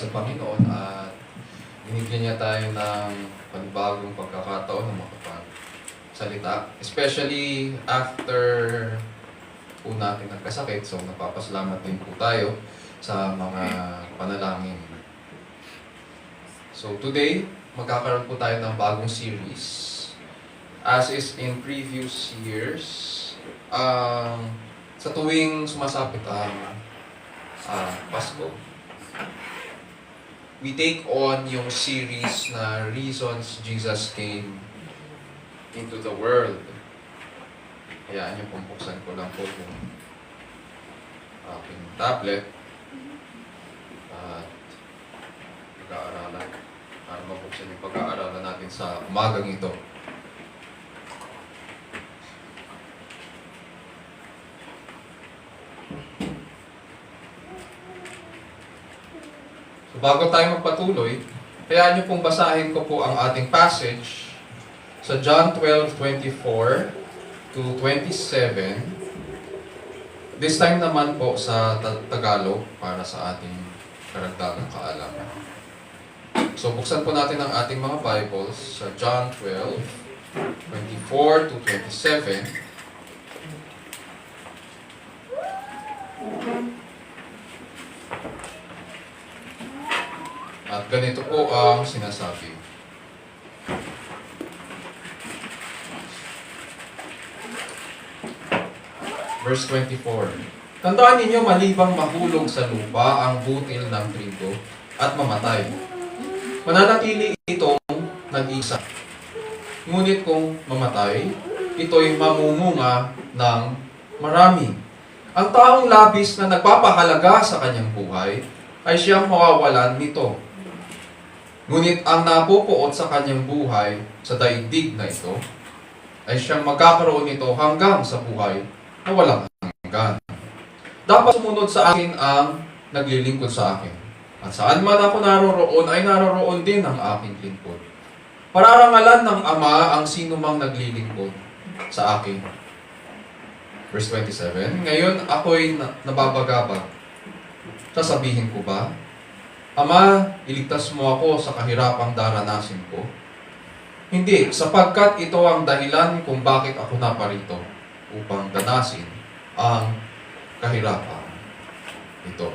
sa Panginoon at binigyan niya tayo ng panibagong pagkakataon na makapagsalita. Especially after po natin nagkasakit, so napapasalamat din po tayo sa mga panalangin. So today, magkakaroon po tayo ng bagong series. As is in previous years, sa tuwing sumasapit ang Pasko, we take on yung series na Reasons Jesus Came into the World. Hayaan niyo pong buksan ko lang po yung aking tablet at pag-aaralan para mabuksan yung pag-aaralan natin sa umagang ito. So, bago tayo magpatuloy, kaya nyo pong basahin ko po ang ating passage sa John 12:24 to 27. This time naman po sa Tagalog para sa ating karagdagang kaalaman. So, buksan po natin ang ating mga Bibles sa John 12:24 to 27. At ganito po ang sinasabi. Verse 24. Tandaan ninyo, malibang mahulog sa lupa ang butil ng trigo at mamatay. Mananatili itong nag-isa. Ngunit kung mamatay, ito'y mamumunga ng marami. Ang taong labis na nagpapahalaga sa kanyang buhay ay siyang mawawalan nito. Ngunit ang napupuot sa kanyang buhay sa daigdig na ito ay siyang magkakaroon nito hanggang sa buhay na walang hanggan. Dapat sumunod sa akin ang naglilingkod sa akin. At saan man ako naroroon ay naroroon din ang aking lingkod. Pararangalan ng Ama ang sino mang naglilingkod sa akin. Verse 27. Ngayon ako'y nababagabag. Sasabihin ko ba, Ama, iligtas mo ako sa kahirapang daranasin ko? Hindi, sapagkat ito ang dahilan kung bakit ako naparito upang danasin ang kahirapan. Ito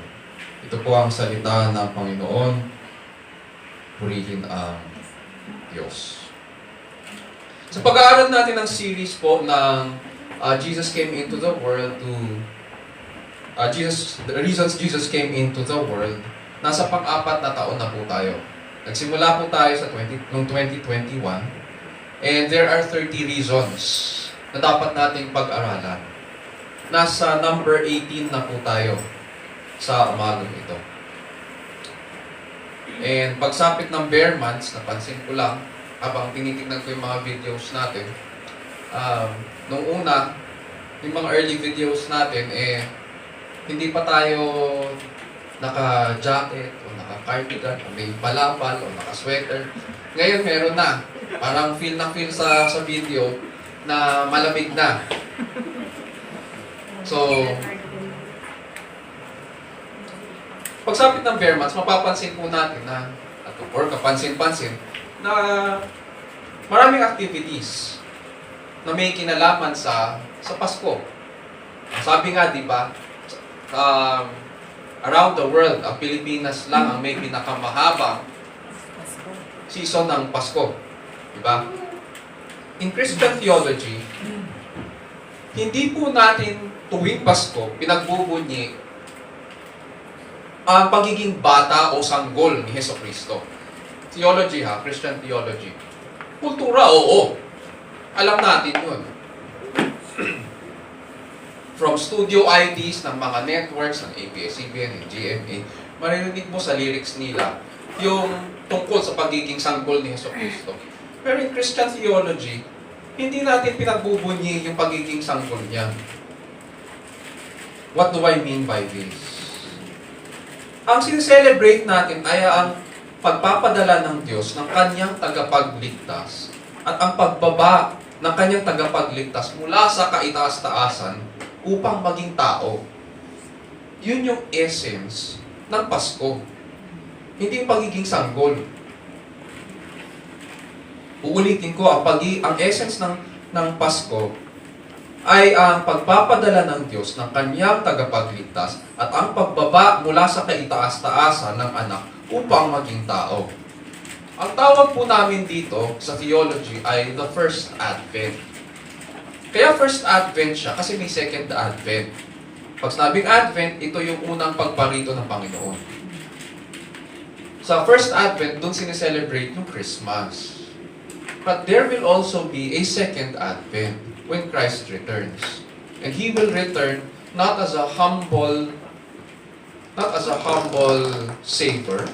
po ang salita ng Panginoon. Purihin ang Diyos. Sa pag-aaral natin ng series po ng Jesus Came into the World the reasons Jesus came into the world, nasa pang-apat na taon na po tayo. Nagsimula po tayo sa 2021 and there are 30 reasons na dapat nating pag-aralan. Nasa number 18 na po tayo sa umagang ito. And pagsapit ng bare months, napansin ko lang habang tinitingnan ko yung mga videos natin, nung una, yung mga early videos natin, hindi pa tayo naka-jacket o naka-cardigan o may palapal o naka-sweater. Ngayon meron na. Parang feel na feel sa video na malamig na. So, pagsapit ng bare months, mapapansin po natin na, or kapansin-pansin, na maraming activities na may kinalaman sa Pasko. Sabi nga, di ba, around the world, ang Pilipinas lang ang may pinakamahabang season ng Pasko. Diba? In Christian theology, hindi po natin tuwing Pasko pinagbubunyi ang pagiging bata o sanggol ni Hesukristo. Theology ha, Christian theology. Kultura, oo. Alam natin yun. From studio IDs ng mga networks, ng ABS-CBN, ng GMA, maririnig mo sa lyrics nila yung tungkol sa pagiging sanggol ni Hesukristo. Pero in Christian theology, hindi natin pinagbubunyi yung pagiging sanggol niya. What do I mean by this? Ang sincelebrate natin ay ang pagpapadala ng Diyos ng kanyang tagapagligtas at ang pagbaba ng kanyang tagapagligtas mula sa kaitaas-taasan upang maging tao. Yun yung essence ng Pasko. Hindi yung pagiging sanggol. Uulitin ko, ang essence ng Pasko ay ang pagpapadala ng Diyos ng kanyang tagapagligtas at ang pagbaba mula sa kaitaas-taasan ng anak upang maging tao. Ang tawag po namin dito sa theology ay the First Advent. Kaya First Advent siya kasi may Second Advent. Pag sinabing Advent, ito yung unang pagparito ng Panginoon. Sa First Advent, doon sineselebrate yung Christmas. But there will also be a Second Advent when Christ returns. And He will return not as a humble Savior,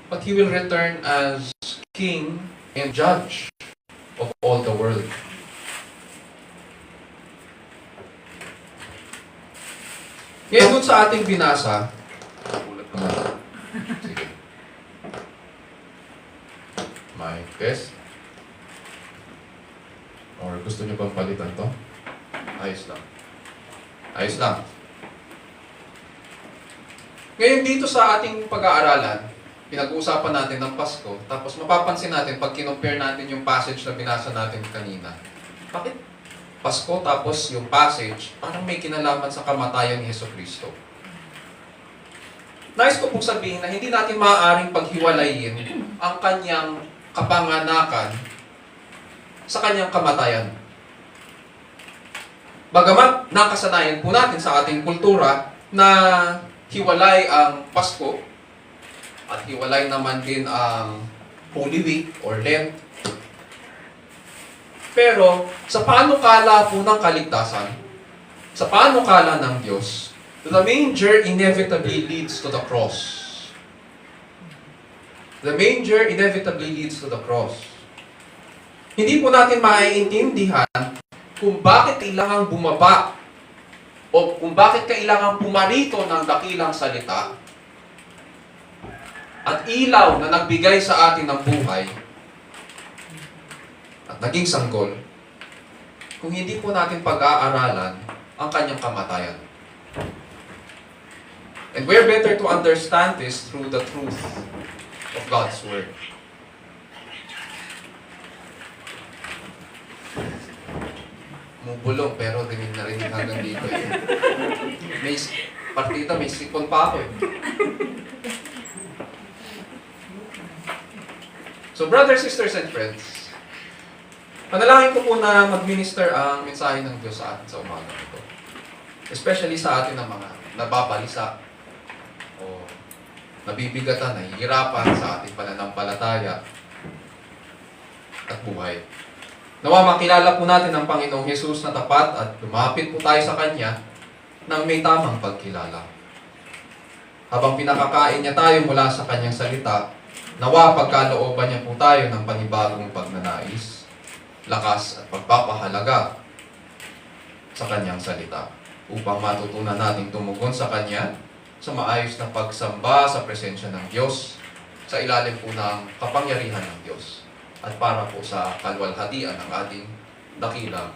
but He will return as King and Judge of all the world. Ngayon dun sa ating binasa, sige. May test? Or gusto nyo bang palitan to? Ayos lang. Ayos lang. Ngayon dito sa ating pag-aaralan, pinag-uusapan natin ng Pasko, tapos mapapansin natin pag kinumpare natin yung passage na binasa natin kanina. Bakit Pasko tapos yung passage parang may kinalaman sa kamatayan ni Jesucristo? Nais ko pong sabihin na hindi natin maaaring paghiwalayin ang kanyang kapanganakan sa kanyang kamatayan. Bagamat nakasanayan po natin sa ating kultura na hiwalay ang Pasko at hiwalay naman din ang Holy Week or Lent. Pero sa panukala po ng kaligtasan, sa panukala ng Diyos, the manger inevitably leads to the cross. The manger inevitably leads to the cross. Hindi po natin maiintindihan kung bakit kailangang bumaba o kung bakit kailangang pumarito ng dakilang salita at ilaw na nagbigay sa atin ng buhay at naging sanggol kung hindi po natin pag-aaralan ang kanyang kamatayan. And we're better to understand this through the truth of God's Word. Mubulong pero rinig na rinig hanggang dito eh. May partita, may sipon pa ako eh. So brothers, sisters, and friends, panalangin ko po na mag-minister ang mensahe ng Diyos sa atin sa umaga ito. Especially sa atin ng mga nababalisa o nabibigatan, nahihirapan sa ating pananampalataya at buhay. Nawa makilala po natin ang Panginoong Hesus na tapat at lumapit po tayo sa Kanya nang may tamang pagkilala. Habang pinakakain niya tayo mula sa Kanyang salita, nawa pagkalooban niya po tayo ng panibagong pagnanais, lakas at pagpapahalaga sa Kanyang salita upang matutunan nating tumugon sa Kanya sa maayos na pagsamba sa presensya ng Diyos sa ilalim po ng kapangyarihan ng Diyos at para po sa kalwalhatian ng ating dakilang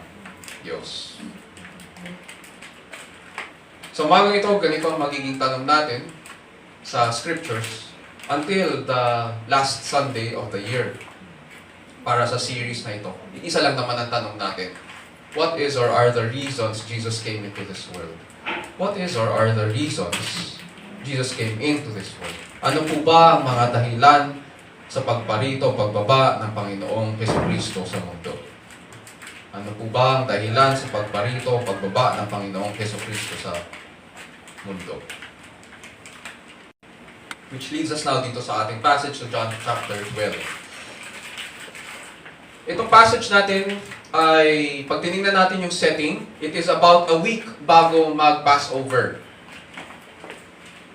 Diyos. So umagang ito, ganito ang magiging tanong natin sa Scriptures until the last Sunday of the year para sa series na ito. Isa lang naman ang tanong natin. What is or are the reasons Jesus came into this world? What is or are the reasons Jesus came into this world? Ano po ba ang mga dahilan sa pagparito, pagbaba ng Panginoong Jesucristo sa mundo? Ano po ba ang dahilan sa pagparito, pagbaba ng Panginoong Jesucristo sa mundo? Which leads us now dito sa ating passage to John chapter 12. Itong passage natin ay, pag tinignan natin yung setting, it is about a week bago mag-Passover.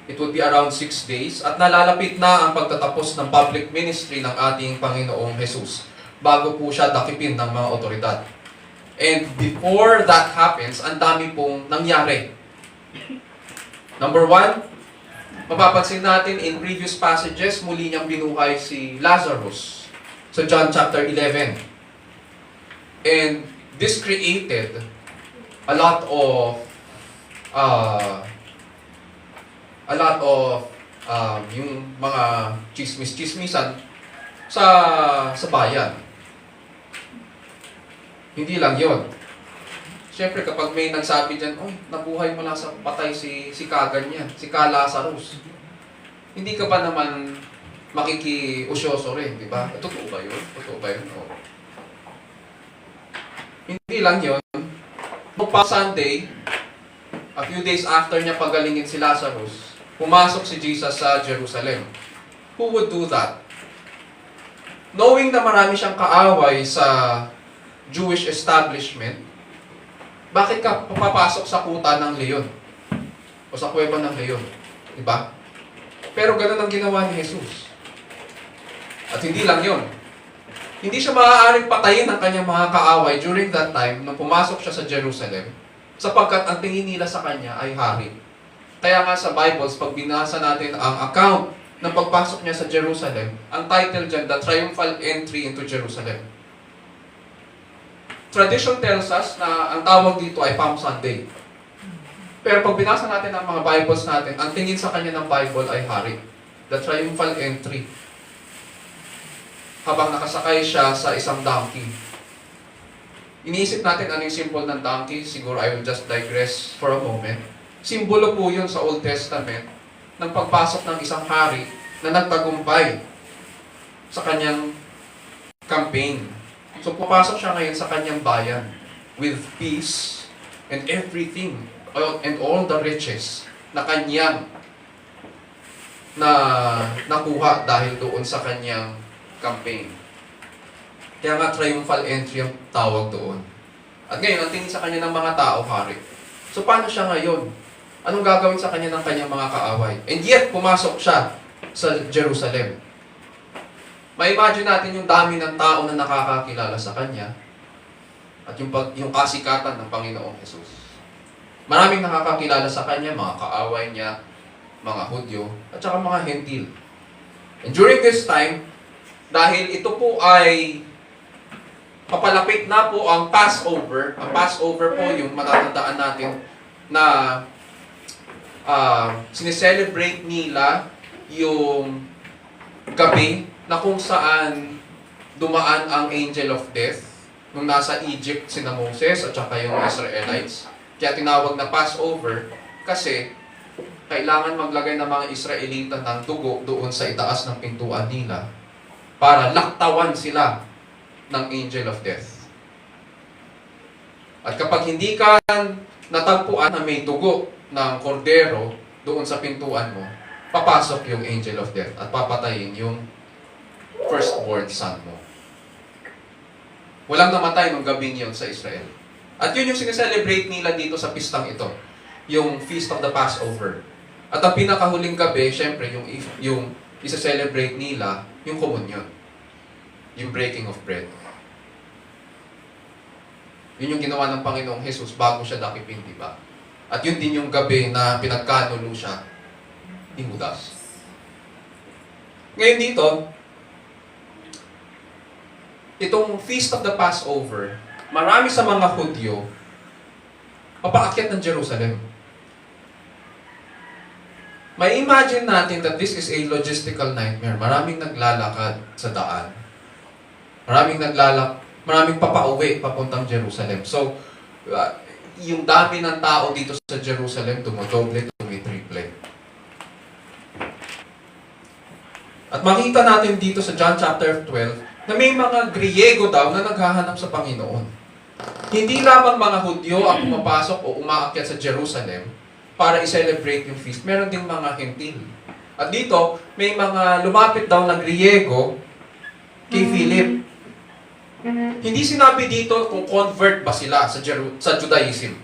It would be around 6 days at nalalapit na ang pagtatapos ng public ministry ng ating Panginoong Jesus bago po siya dakipin ng mga otoridad. And before that happens, ang dami pong nangyari. Number 1, mapapansin natin in previous passages, muli niyang binuhay si Lazarus sa John chapter 11. And this created a lot of a lot of yung mga chismis-chismisan sa bayan. Hindi lang yon. Siyempre, kapag may nagsabi dyan, oh, nabuhay mula sa patay si kaganyan, si Ka Lazarus. Hindi ka ba naman makikiusyoso rin, di ba? Totoo ba yun? Totoo ba yun? Oo. Hindi lang yun. Noong Sunday, a few days after niya pagalingin si Lazarus, pumasok si Jesus sa Jerusalem. Who would do that? Knowing na marami siyang kaaway sa Jewish establishment, bakit ka papapasok sa kuta ng leon? O sa kuweba ng leon? Diba? Pero ganun ang ginawa ni Jesus. At hindi lang yon. Hindi siya maaaring patayin ng kanyang mga kaaway during that time nung pumasok siya sa Jerusalem sapagkat ang tingin nila sa kanya ay hari. Kaya nga sa Bibles, pag binasa natin ang account ng pagpasok niya sa Jerusalem, ang title dyan, The Triumphal Entry into Jerusalem. Tradition tells us na ang tawag dito ay Palm Sunday. Pero pag binasa natin ang mga Bibles natin, ang tingin sa kanya ng Bible ay hari. The Triumphal Entry. Habang nakasakay siya sa isang donkey. Iniisip natin ano yung symbol ng donkey. Siguro I will just digress for a moment. Simbolo po yun sa Old Testament ng pagpasok ng isang hari na nagtagumpay sa kanyang campaign. So, pupasok siya ngayon sa kanyang bayan with peace and everything and all the riches na kanyang nakuha dahil doon sa kanyang campaign. Kaya nga, triumphal entry ang tawag doon. At ngayon, ang tingin sa kanya ng mga tao, hari. So, paano siya ngayon? Anong gagawin sa kanya ng kanyang mga kaaway? And yet, pumasok siya sa Jerusalem. Ma-imagine natin yung dami ng tao na nakakakilala sa Kanya at yung kasikatan ng Panginoong Jesus. Maraming nakakakilala sa Kanya, mga kaaway niya, mga Hudyo, at saka mga Hentil. And during this time, dahil ito po ay papalapit na po ang Passover po yung matatandaan natin na sineselebrate nila yung gabi na kung saan dumaan ang angel of death nung nasa Egypt sina Moses at saka yung Israelites. Kaya tinawag na Passover kasi kailangan maglagay ng mga Israelita ng dugo doon sa itaas ng pintuan nila para laktawan sila ng angel of death. At kapag hindi ka natagpuan na may dugo ng kordero doon sa pintuan mo, papasok yung angel of death at papatayin yung firstborn son mo. Walang namatay nung gabing yun sa Israel. At yun yung sineselebrate nila dito sa pistang ito. Yung Feast of the Passover. At ang pinakahuling gabi, syempre, yung isa-celebrate nila, yung communion. Yung breaking of bread. Yun yung ginawa ng Panginoong Jesus bago siya dakipin, di ba? At yun din yung gabi na pinagkanulo siya ni Judas. Ngayon dito, itong Feast of the Passover, marami sa mga Hudyo papaakyat ng Jerusalem. May imagine natin that this is a logistical nightmare. Maraming naglalakad sa daan. Maraming papauwi papuntang Jerusalem. So, yung dami ng tao dito sa Jerusalem, dumodoble, tumitriple. At makita natin dito sa John chapter 12, na may mga Griego daw na naghahanap sa Panginoon. Hindi lamang mga Hudyo ang pumapasok o umaakyat sa Jerusalem para i-celebrate yung feast. Meron ding mga Hentil. At dito, may mga lumapit daw na Griego kay Philip. Hindi sinabi dito kung convert ba sila sa Judaism.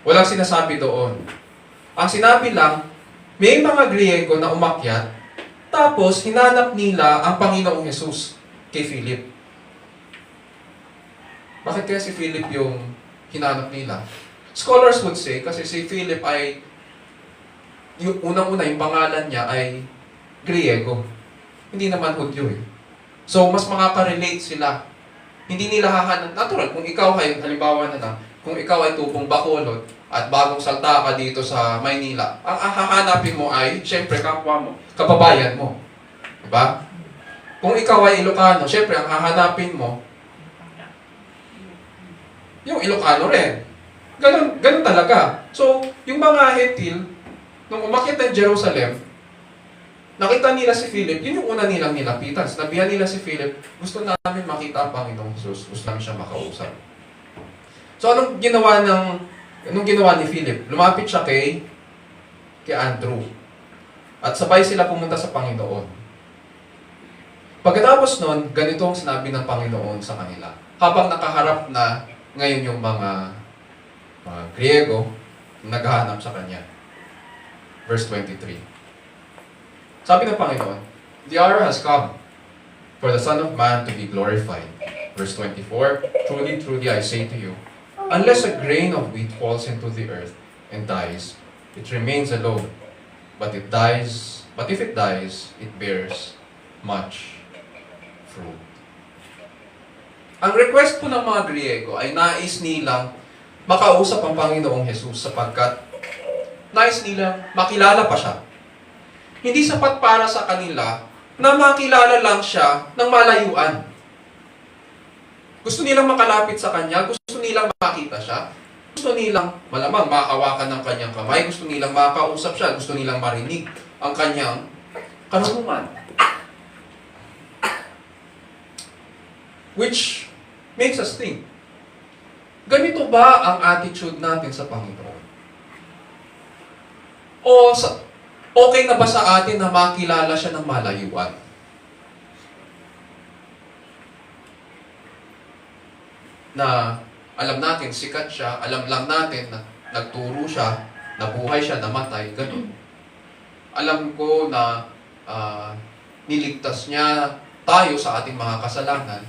Walang sinasabi doon. Ang sinabi lang, may mga Griego na umakyat, tapos hinanap nila ang Panginoong Jesus kay Philip. Bakit kaya si Philip yung hinanap nila? Scholars would say, kasi si Philip ay, yung unang-una, yung pangalan niya ay Griego. Hindi naman Hudyo eh. So, mas makaka-relate sila. Hindi nila hahanap. Natural, kung ikaw kayo, halimbawa na lang, kung ikaw ay tubong Bacolod at bagong salta ka dito sa Maynila, ang hahanapin mo ay, syempre, kapwa mo, kababayan mo. Diba? Kung ikaw ay Ilocano, syempre, ang hahanapin mo, yung Ilocano rin. Ganun talaga. So, yung mga Hentil, nung umakyat ng Jerusalem, nakita nila si Philip, yun yung una nilang nilapitan. Sinabihan nila si Philip, gusto namin makita ang Panginoong Jesus, gusto namin siya makausap. So, anong ginawa ni Philip? Lumapit siya kay Andrew. At sabay sila pumunta sa Panginoon. Pagkatapos nun, ganito ang sinabi ng Panginoon sa kanila. Habang nakaharap na ngayon yung mga Griego, naghahanap sa kanya. Verse 23. Sabi ng Panginoon, "The hour has come for the Son of Man to be glorified." Verse 24, "Truly, truly, I say to you, unless a grain of wheat falls into the earth and dies, it remains alone. But if it dies, it bears much fruit." Ang request po ng mga Griego ay nais nilang makausap ang Panginoong Jesus sapagkat nais nilang makilala pa siya. Hindi sapat para sa kanila na makilala lang siya ng malayuan. Gusto nilang makalapit sa Kanya, gusto nilang makita siya, gusto nilang malamang makahawakan ng Kanyang kamay, gusto nilang makausap siya, gusto nilang marinig ang Kanyang karunungan. Which makes us think, ganito ba ang attitude natin sa Panginoon? Okay na ba sa atin na makilala siya ng malayuan? Na alam natin, sikat siya, alam lang natin na nagturo siya, nabuhay siya, namatay, ganun. Alam ko na niligtas niya tayo sa ating mga kasalanan.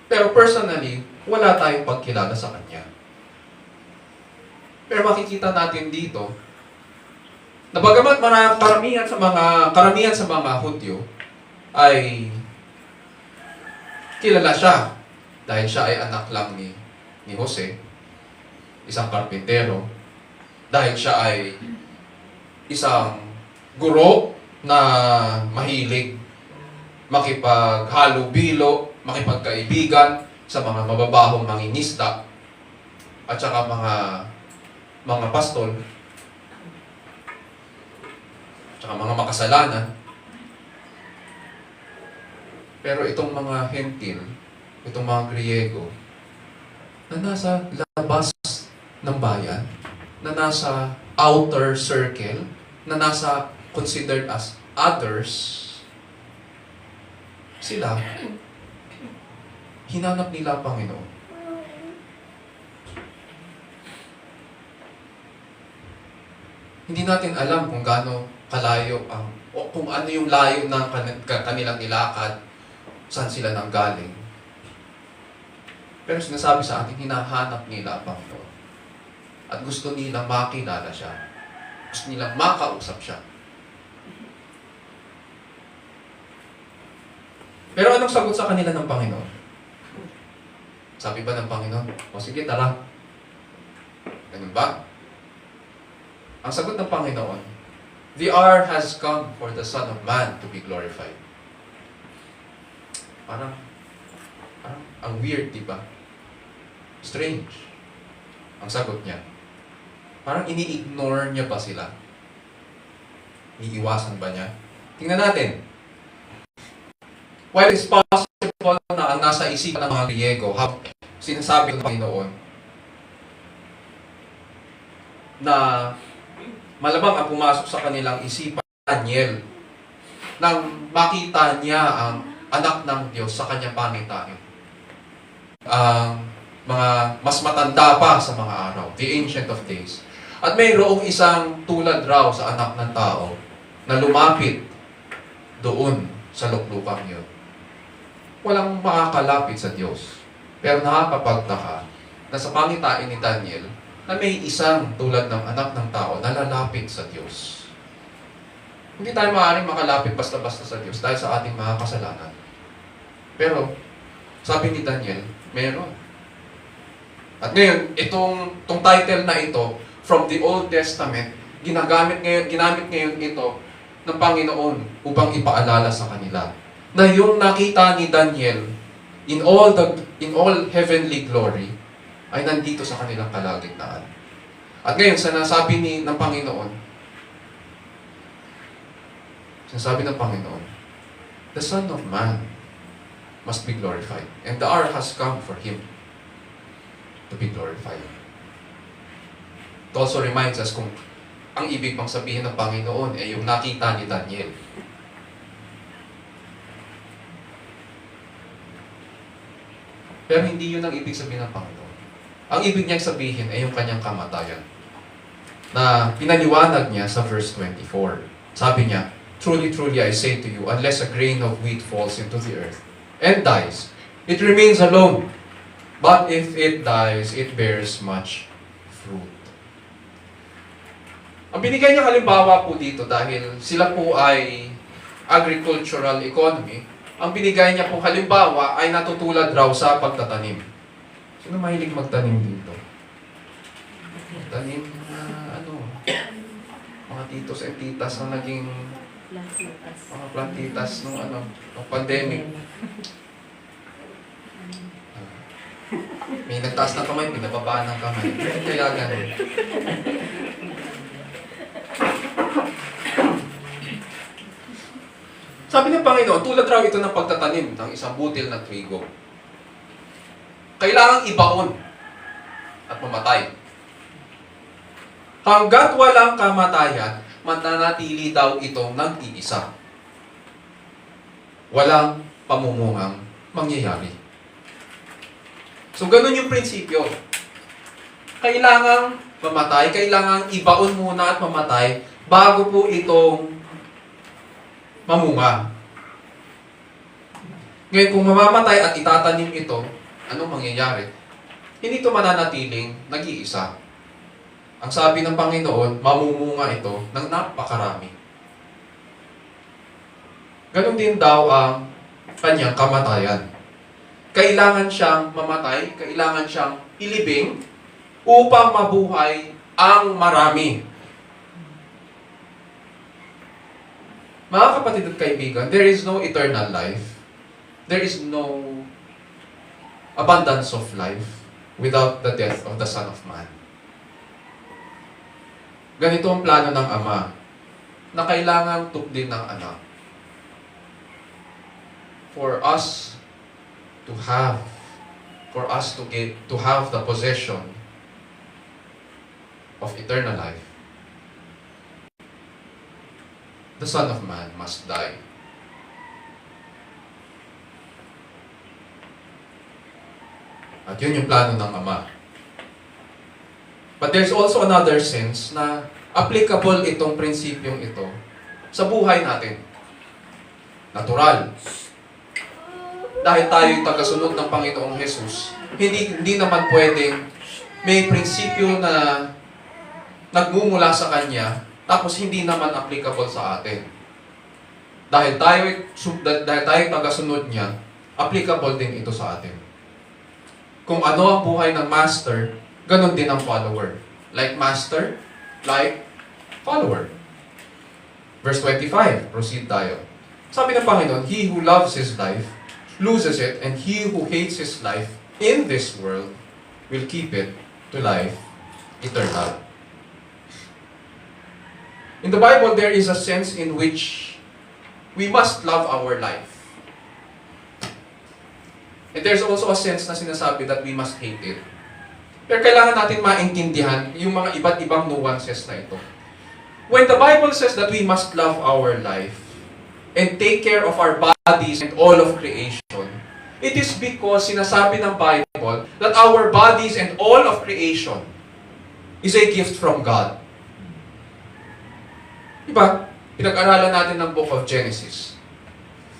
Pero personally, wala tayong pagkilala sa Kanya. Pero makikita natin dito, na bagamat karamihan sa mga Hudyo ay kilala siya dahil siya ay anak lang ni Jose, isang karpintero, dahil siya ay isang guro na mahilig makipaghalubilo, makipagkaibigan sa mga mababahong mangingisda at saka mga pastol at saka mga makasalanan. Pero itong mga Hentil, itong mga Griego, na nasa labas ng bayan, na nasa outer circle, na nasa considered as others, sila, hinanap nila ang Panginoon. Hindi natin alam kung gaano kalayo o kung ano yung layo ng kanilang nilakad, saan sila nanggaling. Pero sinasabi sa atin, hinahanap nila ang Panginoon. At gusto nilang makilala siya. Gusto nilang makausap siya. Pero anong sagot sa kanila ng Panginoon? Sabi ba ng Panginoon, o sige, tara. Ganun ba? Ang sagot ng Panginoon, "The hour has come for the Son of Man to be glorified." Parang ang weird, di ba? Strange. Ang sagot niya. Parang ini-ignore niya ba sila? Iiwasan ba niya? Tingnan natin. While it's possible na ang nasa isipan ng mga Griego, sinasabi ng Panginoon na malamang ang pumasok sa kanilang isipan, Daniel, nang makita niya ang anak ng Diyos sa kanyang pangitain. Ang mga mas matanda pa sa mga araw, the Ancient of Days. At mayroong isang tulad raw sa anak ng tao na lumapit doon sa luklukang yun. Walang makakalapit sa Diyos. Pero nakakapagtaka na sa pangitain ni Daniel na may isang tulad ng anak ng tao na lalapit sa Diyos. Hindi tayo maaaring makalapit basta-basta sa Diyos dahil sa ating mga kasalanan. Pero, sabi ni Daniel, meron. At ngayon, itong title na ito, from the Old Testament, ginamit ngayon ito ng Panginoon upang ipaalala sa kanila na yung nakita ni Daniel in all heavenly glory ay nandito sa kanilang kalagitnaan. At ngayon, sinasabi ng Panginoon, the Son of Man must be glorified. And the hour has come for Him to be glorified. It also reminds us kung ang ibig pang sabihin ng Panginoon ay yung nakita ni Daniel. Pero hindi yun ang ibig sabihin ng Panginoon. Ang ibig niyang sabihin ay yung kanyang kamatayan. Na pinaliwanag niya sa verse 24. Sabi niya, "Truly, truly, I say to you, unless a grain of wheat falls into the earth and dies, it remains alone. But if it dies, it bears much fruit." Ang binigay niya halimbawa po dito dahil sila po ay agricultural economy, ang binigay niya po halimbawa ay natutulad raw sa pagtatanim. Sino mahilig magtanim dito? Tanim na mga titos and titas na naging mga plantitas nung pandemic. May nagtaas ng kamay, pinababa ng kamay. Kaya ganun. Sabi ng Panginoon, tulad raw ito ng pagtatanim ng isang butil ng trigo. Kailangang ibaon at mamatay. Hanggat walang kamatayan, mananatili daw itong nag-iisa. Walang pamumungang mangyayari. So, ganun yung prinsipyo. Kailangang mamatay, kailangang ibaon muna at mamatay bago po itong mamunga. Ngayon, kung mamamatay at itatanim ito, anong mangyayari? Hindi ito mananatiling nag-iisa. Ang sabi ng Panginoon, mamumunga ito ng napakarami. Ganon din daw ang kanyang kamatayan. Kailangan siyang mamatay, kailangan siyang ilibing upang mabuhay ang marami. Mga kapatid at kaibigan, there is no eternal life. There is no abundance of life without the death of the Son of Man. Ganito ang plano ng Ama na kailangang tukdin ng anak for us to have the possession of eternal life. The Son of Man must die. At yun yung plano ng Ama. But there's also another sense na applicable itong prinsipyong ito sa buhay natin. Natural. Dahil tayo'y tagasunod ng Panginoong Jesus, hindi naman pwedeng may prinsipyo na nagmumula sa Kanya, tapos hindi naman applicable sa atin. Dahil tayo'y tagasunod niya, applicable din ito sa atin. Kung ano ang buhay ng master, ganon din ang follower. Like master, like follower. Verse 25, proceed tayo. Sabi ng Panginoon, "He who loves his life, loses it, and he who hates his life in this world will keep it to life eternal." In the Bible, there is a sense in which we must love our life. And there's also a sense na sinasabi that we must hate it. Pero kailangan natin maintindihan yung mga iba't ibang nuances na ito. When the Bible says that we must love our life and take care of our bodies and all of creation, it is because sinasabi ng Bible that our bodies and all of creation is a gift from God. Diba? Pinag-aralan natin ng Book of Genesis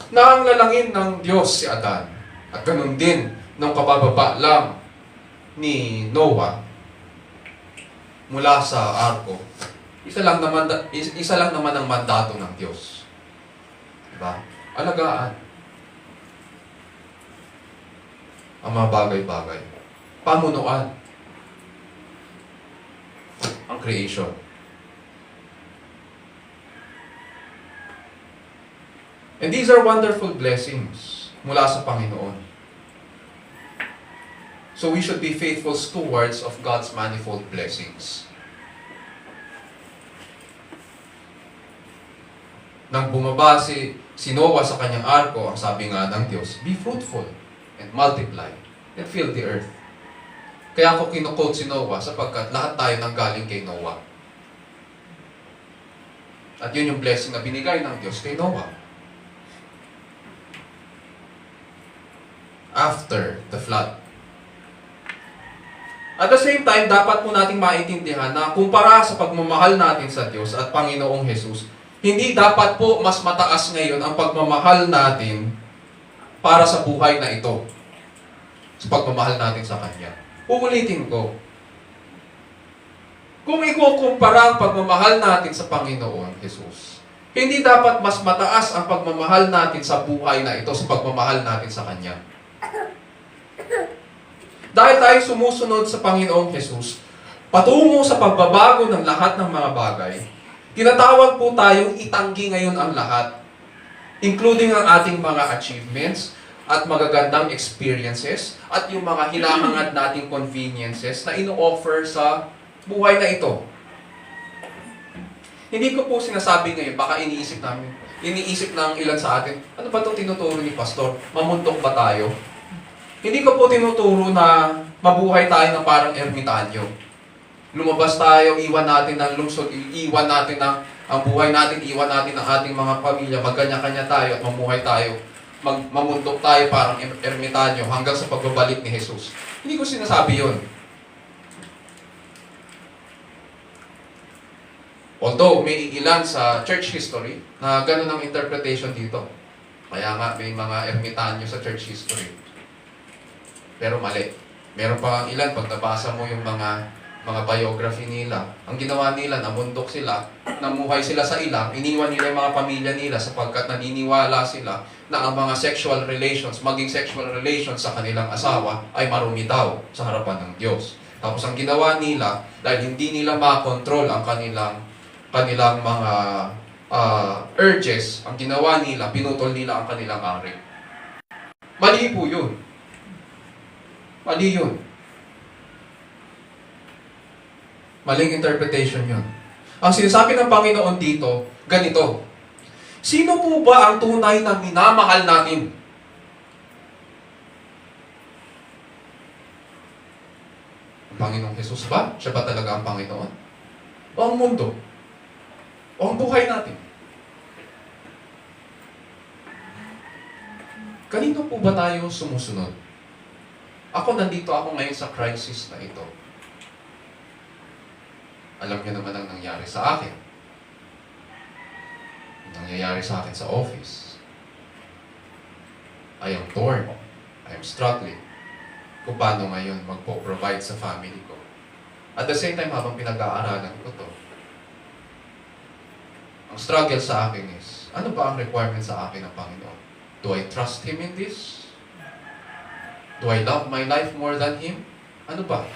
na ang lalangin ng Diyos si Adan at ganun din ng kabababa lang ni Noah mula sa arko. Isa lang naman ang mandato ng Diyos. Diba? Alagaan ang mga bagay-bagay. Pamunuan creation. And these are wonderful blessings mula sa Panginoon. So we should be faithful stewards of God's manifold blessings. Nang bumaba si Noah sa kanyang arko, ang sabi nga ng Diyos, be fruitful and multiply and fill the earth. Kaya ako kinukote si Noah sapagkat lahat tayo nanggaling kay Noah. At yun yung blessing na binigay ng Diyos kay Noah. After the flood. At the same time, dapat po nating maintindihan na kumpara sa pagmamahal natin sa Diyos at Panginoong Jesus, hindi dapat po mas mataas ngayon ang pagmamahal natin para sa buhay na ito. Sa pagmamahal natin sa Kanya. Uulitin ko. Kung ikukumpara ang pagmamahal natin sa Panginoon Jesus, hindi dapat mas mataas ang pagmamahal natin sa buhay na ito sa pagmamahal natin sa Kanya. Dahil tayo sumusunod sa Panginoong Jesus, patungo sa pagbabago ng lahat ng mga bagay, tinatawag po tayong itanggi ngayon ang lahat, including ang ating mga achievements at magagandang experiences at yung mga hinahangad nating conveniences na ino-offer sa buhay na ito. Hindi ko po sinasabi ngayon, baka iniisip ng ilan sa atin, ano ba itong tinuturo ni Pastor? Mamuntok ba tayo? Hindi ko po tinuturo na mabuhay tayo na parang ermitanyo. Lumabas tayo, iwan natin ang lungsod, iwan natin ang buhay natin, iwan natin ang ating mga pamilya, magkanya-kanya tayo at mamuhay tayo. Mamundok tayo parang ermitanyo hanggang sa pagbabalik ni Jesus. Hindi ko sinasabi yun. Although may ilan sa church history na ganun ang interpretation dito. Kaya nga may mga ermitanyo sa church history. Pero mali. Meron pa ang ilan, pag nabasa mo yung mga biography nila, ang ginawa nila, namundok sila, namuhay sila sa ilang, iniwan nila yung mga pamilya nila sapagkat naniniwala sila na ang mga sexual relations, maging sexual relations sa kanilang asawa ay marumi daw sa harapan ng Diyos. Tapos ang ginawa nila, dahil hindi nila makontrol ang kanilang mga urges, ang ginawa nila, pinutol nila ang kanilang ari. Mali po yun. Mali yun. Maling interpretation yun. Ang sinasabi ng Panginoon dito, ganito. Sino po ba ang tunay na minamahal natin? Ang Panginoong Jesus ba? Siya ba talaga ang Panginoon? O ang mundo? O ang buhay natin? Kanino po ba tayo sumusunod? Nandito ako ngayon sa crisis na ito. Alam niyo naman ang nangyari sa akin. Ang nangyayari sa akin sa office. I am torn. I am struggling. Kung paano ngayon magpo-provide sa family ko. At the same time, habang pinag-aaralan ko to, ang struggle sa akin is, ano ba ang requirement sa akin ng Panginoon? Do I trust Him in this? Do I love my life more than Him? Ano ba?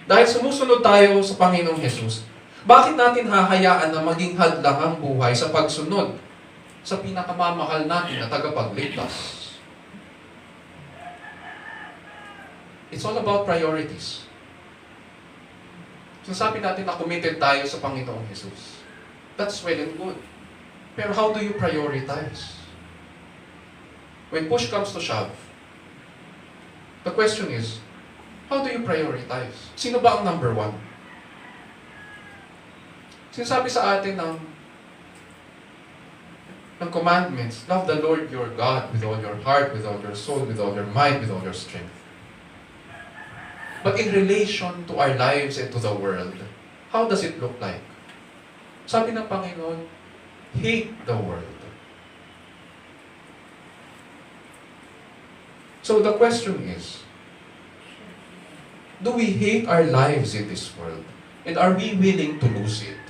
Dahil sumusunod tayo sa Panginoong Jesus, bakit natin hahayaan na maging hadlang ang buhay sa pagsunod sa pinakamamahal natin na tagapagligtas? It's all about priorities. Sinasabi natin na committed tayo sa Panginoong Jesus. That's well and good. Pero how do you prioritize? When push comes to shove, the question is, how do you prioritize? Sino ba ang number one? Sinasabi sa atin ng commandments, love the Lord your God with all your heart, with all your soul, with all your mind, with all your strength. But in relation to our lives and to the world, how does it look like? Sabi ng Panginoon, hate the world. So the question is, do we hate our lives in this world? And are we willing to lose it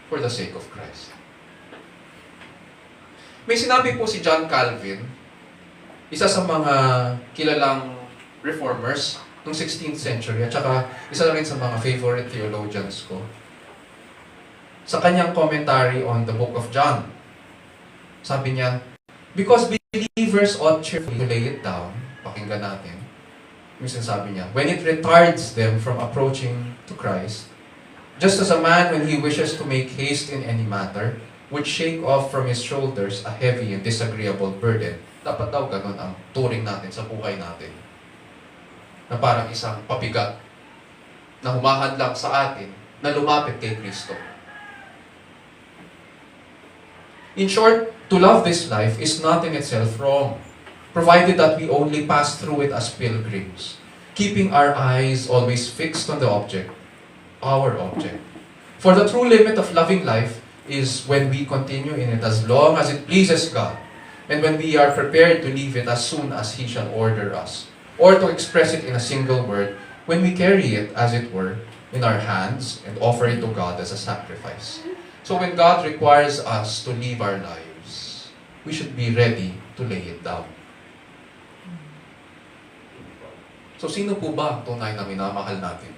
for the sake of Christ? May sinabi po si John Calvin, isa sa mga kilalang reformers noong 16th century at saka isa na rin sa mga favorite theologians ko. Sa kanyang commentary on the book of John, sabi niya, because believers ought cheerfully to lay it down, pakinggan natin, minsan sabi niya, when it retards them from approaching to Christ, just as a man when he wishes to make haste in any matter, would shake off from his shoulders a heavy and disagreeable burden. Dapat daw ganun ang turing natin sa buhay natin. Na parang isang pabigat na humahadlang sa atin na lumapit kay Kristo. In short, to love this life is not in itself wrong, provided that we only pass through it as pilgrims, keeping our eyes always fixed on the object, our object. For the true limit of loving life is when we continue in it as long as it pleases God, and when we are prepared to leave it as soon as He shall order us. Or to express it in a single word, when we carry it, as it were, in our hands and offer it to God as a sacrifice. So when God requires us to live our lives, we should be ready to lay it down. So sino po ba ang tunay na minamahal natin?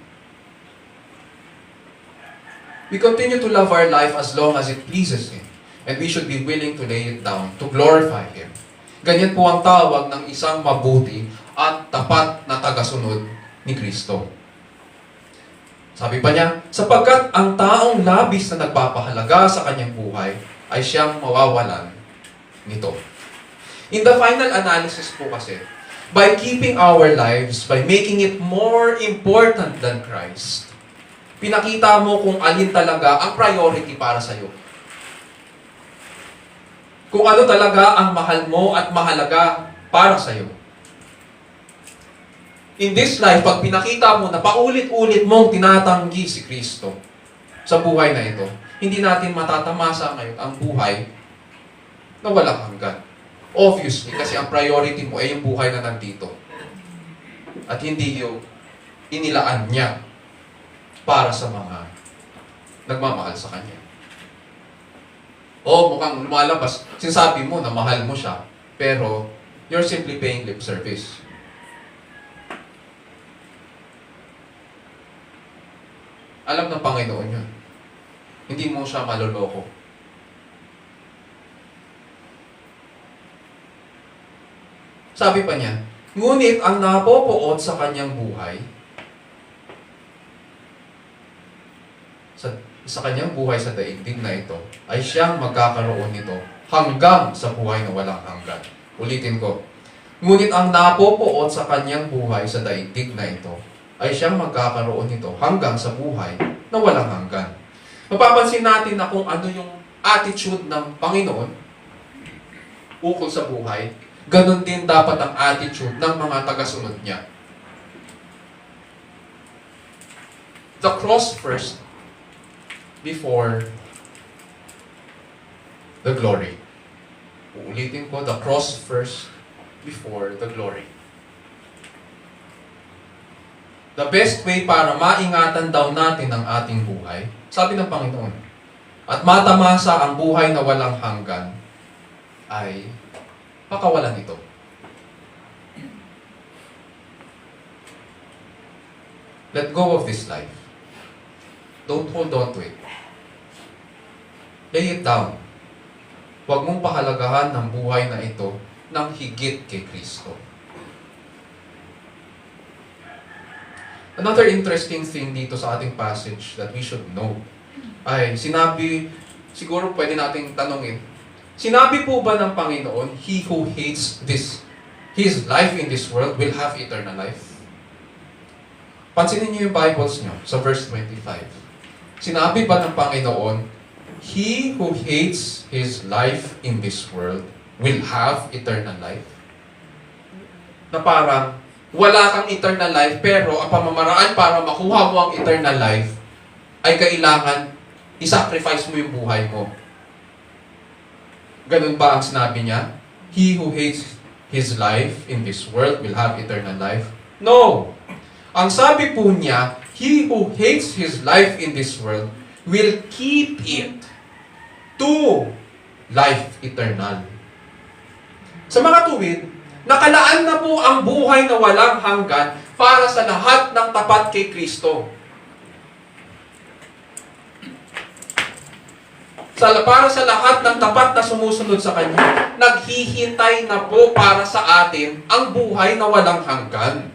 We continue to love our life as long as it pleases Him, and we should be willing to lay it down to glorify Him. Ganyan po ang tawag ng isang mabuti at tapat na tagasunod ni Kristo. Sabi pa niya, sapagkat ang taong labis na nagpapahalaga sa kanyang buhay ay siyang mawawalan nito. In the final analysis po kasi, by keeping our lives, by making it more important than Christ, pinakita mo kung alin talaga ang priority para sa iyo. Kung ano talaga ang mahal mo at mahalaga para sa iyo. In this life, pag pinakita mo na paulit-ulit mong tinatanggi si Kristo sa buhay na ito, hindi natin matatamasa ngayon ang buhay na walang hanggan. Obviously, kasi ang priority mo ay yung buhay na nandito. At hindi yung inilaan niya para sa mga nagmamahal sa Kanya. O mukhang lumalabas, sinasabi mo na mahal mo siya, pero you're simply paying lip service. Alam ng Panginoon yun. Hindi mo siya maloloko. Sabi pa niya, ngunit ang napopoot sa kanyang buhay, sa kanyang buhay sa daigdig na ito, ay siyang magkakaroon nito hanggang sa buhay na walang hanggan. Ulitin ko. Ngunit ang napopoot sa kanyang buhay sa daigdig na ito, ay siyang magkakaroon nito hanggang sa buhay na walang hanggan. Mapapansin natin na kung ano yung attitude ng Panginoon ukol sa buhay, ganun din dapat ang attitude ng mga tagasunod niya. The cross first before the glory. Uulitin ko, the cross first before the glory. The best way para maingatan daw natin ang ating buhay, sabi ng Panginoon, at matamasa ang buhay na walang hanggan, ay pakawalan ito. Let go of this life. Don't hold on to it. Lay it down. Huwag mong pahalagahan ng buhay na ito ng higit kay Kristo. Another interesting thing dito sa ating passage that we should know ay sinabi, siguro pwede nating tanongin, sinabi po ba ng Panginoon, he who hates his life in this world will have eternal life? Pansinin niyo yung Bibles niyo sa verse 25. Sinabi ba ng Panginoon, he who hates his life in this world will have eternal life? Na parang, wala kang eternal life, pero ang pamamaraan para makuha mo ang eternal life ay kailangan i-sacrifice mo yung buhay mo. Ganun ba ang sinabi niya? He who hates his life in this world will have eternal life? No! Ang sabi po niya, he who hates his life in this world will keep it to life eternal. Sa mga tuwid, Nakalaan na po ang buhay na walang hanggan para sa lahat ng tapat kay Kristo. Para sa lahat ng tapat na sumusunod sa Kanya, naghihintay na po para sa atin ang buhay na walang hanggan.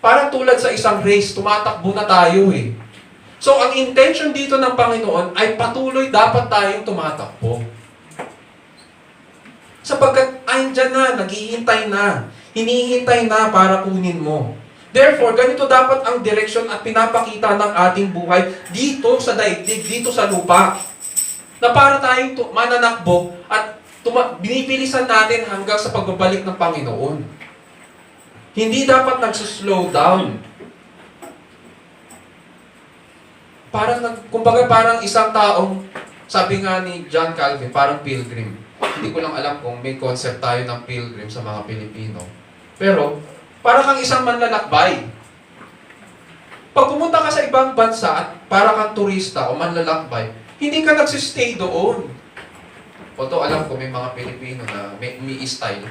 Parang tulad sa isang race, tumatakbo na tayo eh. So, ang intention dito ng Panginoon ay patuloy dapat tayong tumatakbo. Sapagkat andyan na, naghihintay na, hinihintay na para kunin mo. Therefore, ganito dapat ang direksyon at pinapakita ng ating buhay dito sa daigdig, dito sa lupa. Na para tayong mananakbo at binipilisan natin hanggang sa pagbabalik ng Panginoon. Hindi dapat nagsuslow down. Kumbaga parang isang taong, sabi nga ni John Calvin, parang pilgrim. Hindi ko lang alam kung may concept tayo ng pilgrim sa mga Pilipino. Pero, para kang isang manlalakbay. Pag pumunta ka sa ibang bansa at para kang turista o manlalakbay, hindi ka nagsistay doon. Although alam ko may mga Pilipino na may style.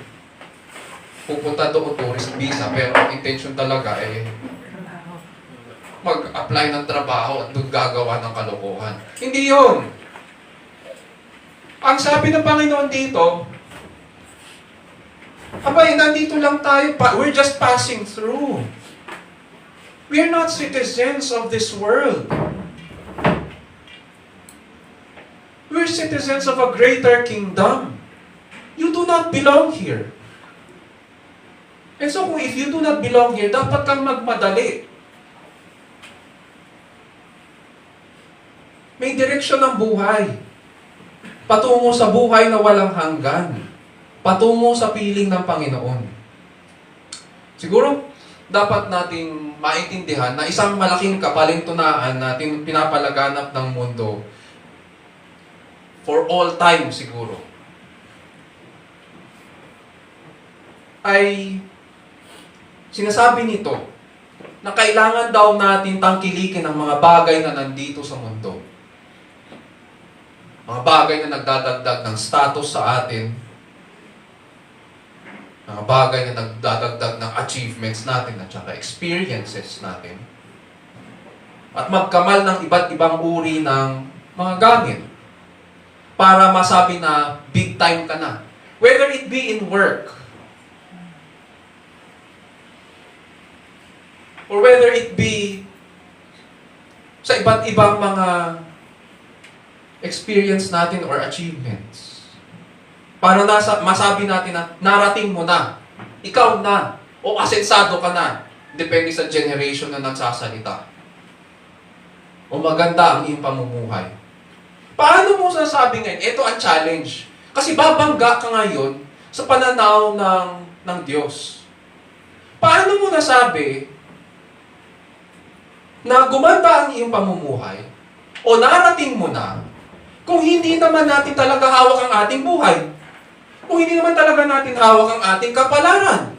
Pupunta doon tourist visa, pero ang intention talaga ay mag-apply ng trabaho at doon gagawa ng kalokohan. Hindi yun. Ang sabi ng Panginoon dito, abay, nandito lang tayo. We're just passing through. We're not citizens of this world. We're citizens of a greater kingdom. You do not belong here. And so, if you do not belong here, dapat kang magmadali. May direksyon ng buhay. Patungo sa buhay na walang hanggan. Patungo sa piling ng Panginoon. Siguro, dapat nating maintindihan na isang malaking kapalintunaan na pinapalaganap ng mundo for all time siguro ay sinasabi nito na kailangan daw natin tangkilikin ang mga bagay na nandito sa mundo. Mga bagay na nagdadagdag ng status sa atin, mga bagay na nagdadagdag ng achievements natin at saka experiences natin. At magkamal ng iba't ibang uri ng mga gamit para masabi na big time ka na. Whether it be in work, or whether it be sa iba't ibang mga experience natin or achievements. Para masabi natin na narating mo na, ikaw na, o asensado ka na, depende sa generation na nagsasalita. O maganda ang iyong pamumuhay. Paano mo sasabi ngayon? Ito ang challenge. Kasi babangga ka ngayon sa pananaw ng Diyos. Paano mo nasabi na gumanda ang iyong pamumuhay o narating mo na kung hindi naman natin talaga hawak ang ating buhay? Kung hindi naman talaga natin hawak ang ating kapalaran?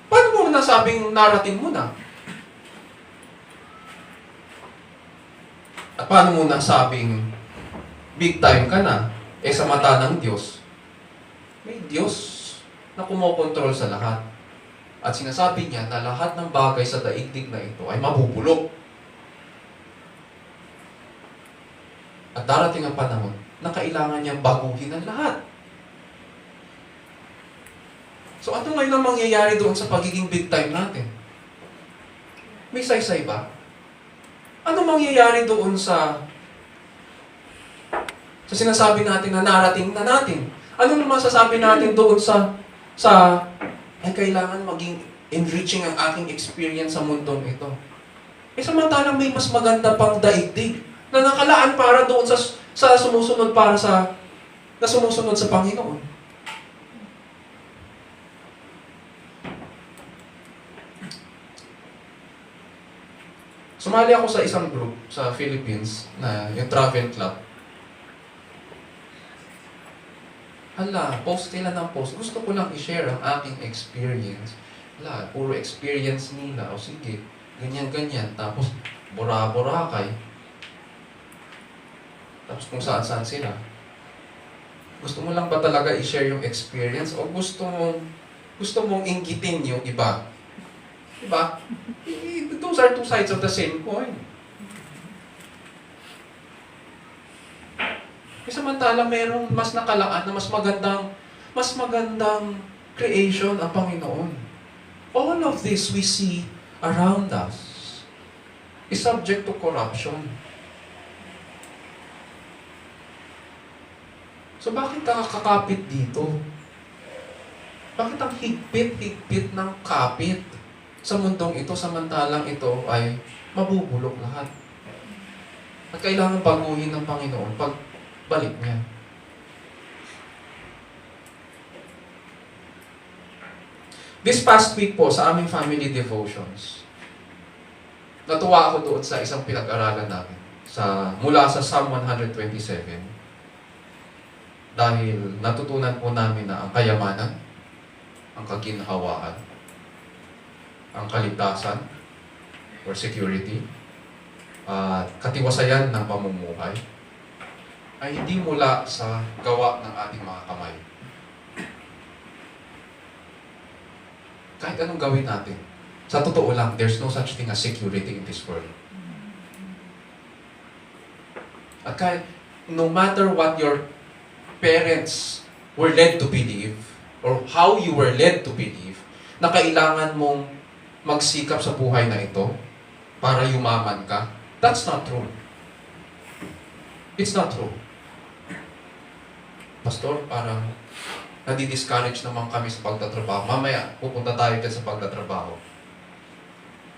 Paano mo nasabing narating mo na? At paano mo nasabing big time ka na? Sa mata ng Diyos, may Diyos na kumokontrol sa lahat. At sinasabi niya na lahat ng bagay sa daigdig na ito ay mabubulok. At darating ang panahon na kailangan niyang baguhin ang lahat. So ano ngayon ang mangyayari doon sa pagiging big time natin? May saysay ba? Ano mangyayari doon sa sinasabi natin na narating na natin? Ano masasabi natin doon ay kailangan maging enriching ang aking experience sa mundong ito? Samantalang may mas maganda pang daigdig na nakalaan para doon sa sumusunod sumusunod sa Panginoon. Sumali ako sa isang group sa Philippines na yung travel club. Post nila ng post. Gusto ko lang i-share ang aking experience. Puro experience nila. O sige, ganyan-ganyan. Tapos, Boracay. Tapos kung saan-saan sila. Gusto mo lang ba talaga i-share yung experience o gusto mong inggitin yung iba? Diba? Those are two sides of the same coin. Samantalang merong mas nakalaan na mas magandang creation ang Panginoon. All of this we see around us is subject to corruption. So bakit ka kakapit dito? Bakit ang higpit ng kapit sa mundong ito samantalang ito ay mabubulok lahat? At kailangan baguhin ng Panginoon pagbalik niya. This past week po sa aming family devotions, natuwa ako doon sa isang pinag-aralan namin mula sa Psalm 127. Dahil natutunan po namin na ang kayamanan, ang kaginhawaan, ang kaligtasan or security, at katiwasayan ng pamumuhay ay hindi mula sa gawa ng ating mga kamay. Kahit anong gawin natin, sa totoo lang, there's no such thing as security in this world. At kahit, no matter what your parents were led to believe, or how you were led to believe, na kailangan mong magsikap sa buhay na ito para yumaman ka, that's not true. It's not true. Pastor, parang nadi-discourage naman kami sa pagtatrabaho. Mamaya, pupunta tayo dyan sa pagtatrabaho.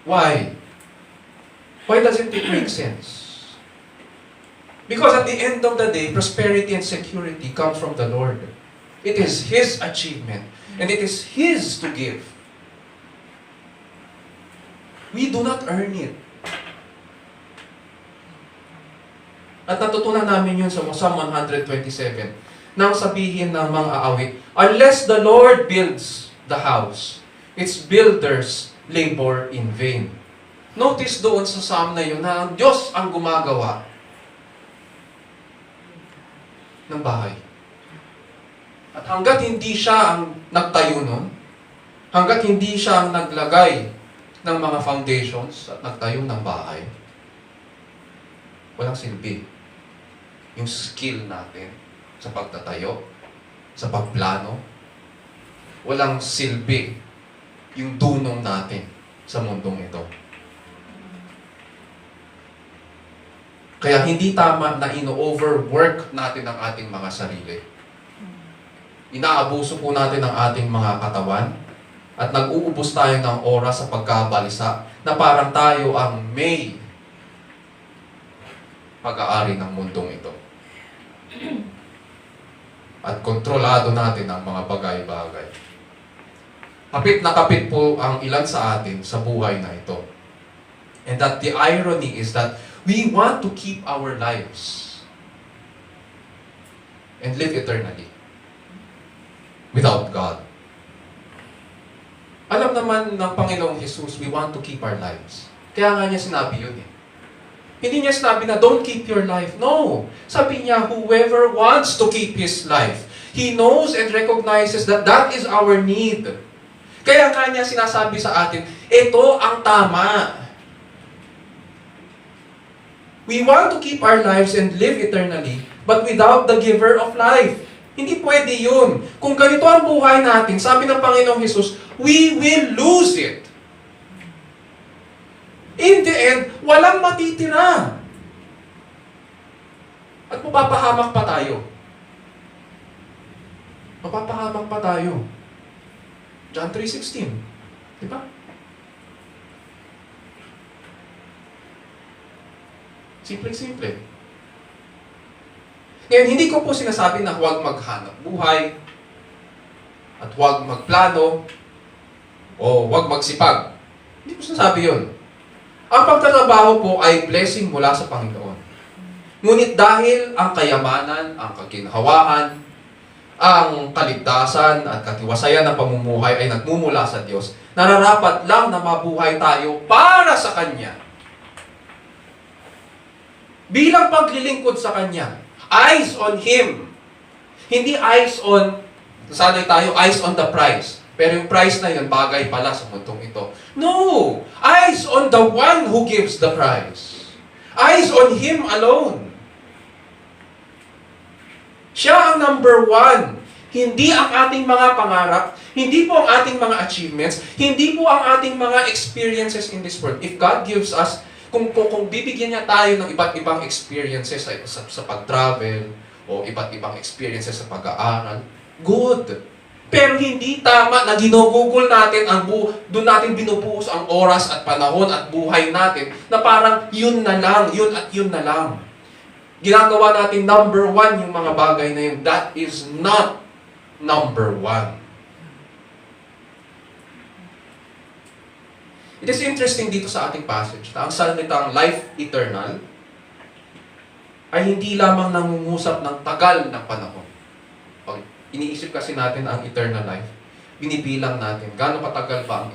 Why? Why doesn't it make sense? Because at the end of the day, prosperity and security come from the Lord. It is His achievement. And it is His to give. We do not earn it. At natutunan namin yun sa Psalm 127. Nang sabihin ng mga aawit, unless the Lord builds the house, its builders labor in vain. Notice doon sa Psalm na yun na Diyos ang gumagawa ng bahay. At hanggat hindi siya ang nagtayo nun, hanggat hindi siya ang naglagay ng mga foundations at nagtayo ng bahay, walang silbi yung skill natin sa pagtatayo, sa pagplano. Walang silbi yung dunong natin sa mundong ito. Kaya hindi tama na ino-overwork natin ang ating mga sarili. Inaabuso po natin ang ating mga katawan at nag-uubos tayo ng oras sa pagkabalisa na parang tayo ang may pag-aari ng mundong ito. At kontrolado natin ang mga bagay-bagay. Kapit na kapit po ang ilan sa atin sa buhay na ito. And that the irony is that we want to keep our lives and live eternally without God. Alam naman ng Panginoong Jesus, we want to keep our lives. Kaya nga niya sinabi yun eh. Hindi niya sinabi na don't keep your life. No. Sabi niya, whoever wants to keep his life, he knows and recognizes that that is our need. Kaya nga niya sinasabi sa atin, ito ang tama. We want to keep our lives and live eternally, but without the giver of life. Hindi pwede yun. Kung ganito ang buhay natin, sabi ng Panginoong Jesus, we will lose it. In the end, walang matitira. At mapapahamak pa tayo. Mapapahamak pa tayo. John 3:16. Diba? Simple-simple. Ngayon, hindi ko po sinasabi na huwag maghanap buhay at huwag magplano o huwag magsipag. Hindi ko sinasabi yun. Ang pagtatrabaho po ay blessing mula sa Panginoon. Ngunit dahil ang kayamanan, ang kaginhawaan, ang kaligtasan at katiwasayan ng pamumuhay ay nagmumula sa Diyos, nararapat lang na mabuhay tayo para sa Kanya. Bilang paglilingkod sa Kanya, eyes on Him. Hindi eyes on, nasanay tayo, eyes on the prize. Pero yung prize na yun, bagay pala sa mundong ito. No! Eyes on the one who gives the prize. Eyes on Him alone. Siya ang number one. Hindi ang ating mga pangarap, hindi po ang ating mga achievements, hindi po ang ating mga experiences in this world. If God gives us, kung bibigyan niya tayo ng iba't ibang experiences sa pag-travel, o iba't ibang experiences sa pag-aaral, good. Pero hindi tama na ginugugol natin doon natin binubuhos ang oras at panahon at buhay natin na parang yun na lang, yun at yun na lang. Ginagawa natin number one yung mga bagay na yun. That is not number one. It is interesting dito sa ating passage na ang salitang life eternal ay hindi lamang nangungusap ng tagal ng panahon. Pag iniisip kasi natin ang eternal life, binibilang natin gaano katagal ba ang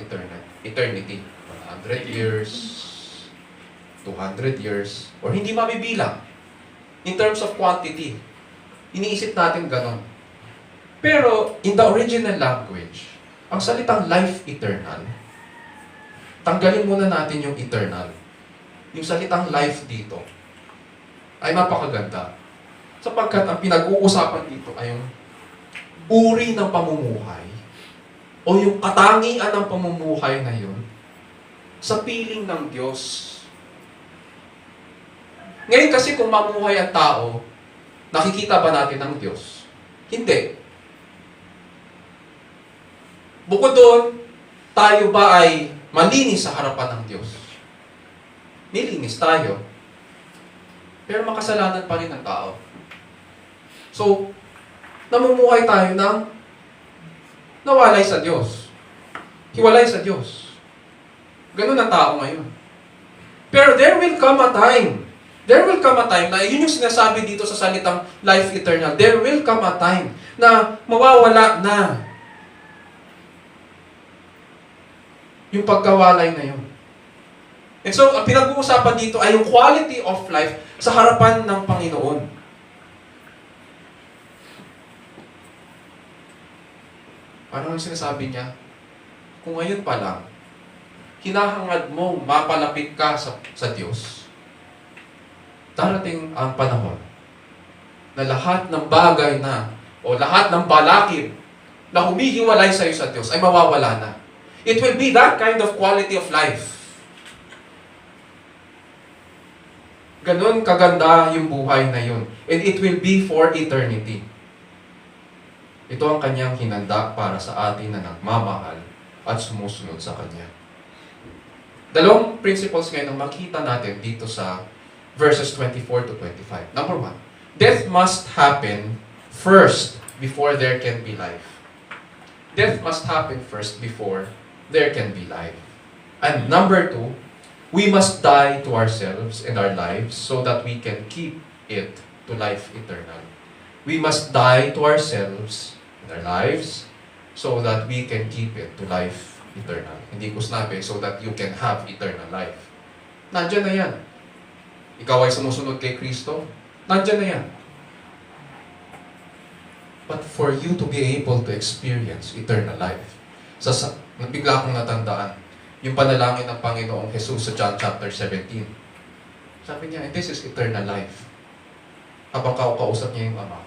eternity. 100 years, 200 years, or hindi mabibilang. In terms of quantity, iniisip natin ganon. Pero, in the original language, ang salitang life eternal, tanggalin muna natin yung eternal. Yung salitang life dito, ay napakaganda. Sapagkat ang pinag-uusapan dito ay yung uri ng pamumuhay o yung katangian ng pamumuhay na yun sa piling ng Diyos. Ngayon kasi kung mamuhay ang tao, nakikita ba natin ang Diyos? Hindi. Bukod doon, tayo ba ay malinis sa harapan ng Diyos? Nilinis tayo. Pero makasalanan pa rin ang tao. So, namumuhay tayo ng nawalay sa Diyos. Hiwalay sa Diyos. Ganun ang tao ngayon. Pero there will come a time na yun yung sinasabi dito sa salitang life eternal. There will come a time na mawawala na yung pagkawalay na yun. And so, ang pinag-uusapan dito ay yung quality of life sa harapan ng Panginoon. Parang ang sinasabi niya, kung ngayon pa lang, hinahangad mong mapalapit ka sa Diyos, darating ang panahon na lahat ng bagay na, o lahat ng balakid na humihiwalay sa iyo sa Diyos ay mawawala na. It will be that kind of quality of life. Ganon kaganda yung buhay na yun. And it will be for eternity. Ito ang kanyang hinanda para sa atin na nagmamahal at sumusunod sa Kanya. Dalawang principles ngayon ang makita natin dito sa verses 24 to 25. Number 1, death must happen first before there can be life. Death must happen first before there can be life. And number 2, we must die to ourselves and our lives so that we can keep it to life eternal. We must die to ourselves and our lives so that we can keep it to life eternal. Hindi ko sinabi, so that you can have eternal life. Nandyan na yan. Ikaw ay sumusunod kay Kristo, nandyan na yan. But for you to be able to experience eternal life, bigla akong natandaan, yung panalangin ng Panginoong Jesus sa John chapter 17. Sabi niya, and this is eternal life. Habang kausap niya yung Ama.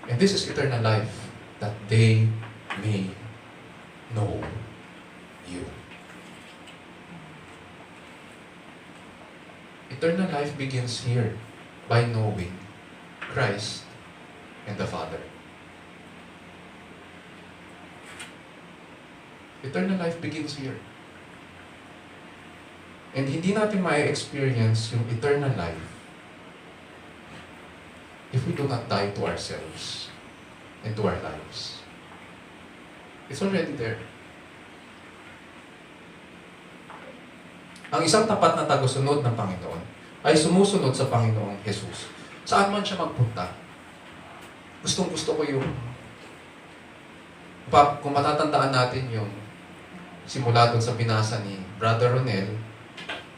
And this is eternal life, that they may know you. Eternal life begins here by knowing Christ and the Father. Eternal life begins here. And hindi natin ma-experience yung eternal life if we do not die to ourselves and to our lives. It's already there. Ang isang tapat na tagusunod ng Panginoon ay sumusunod sa Panginoong Jesus. Saan man siya magpunta. Gustong-gusto ko yung kung matatandaan natin yung simula doon sa binasa ni Brother Ronel,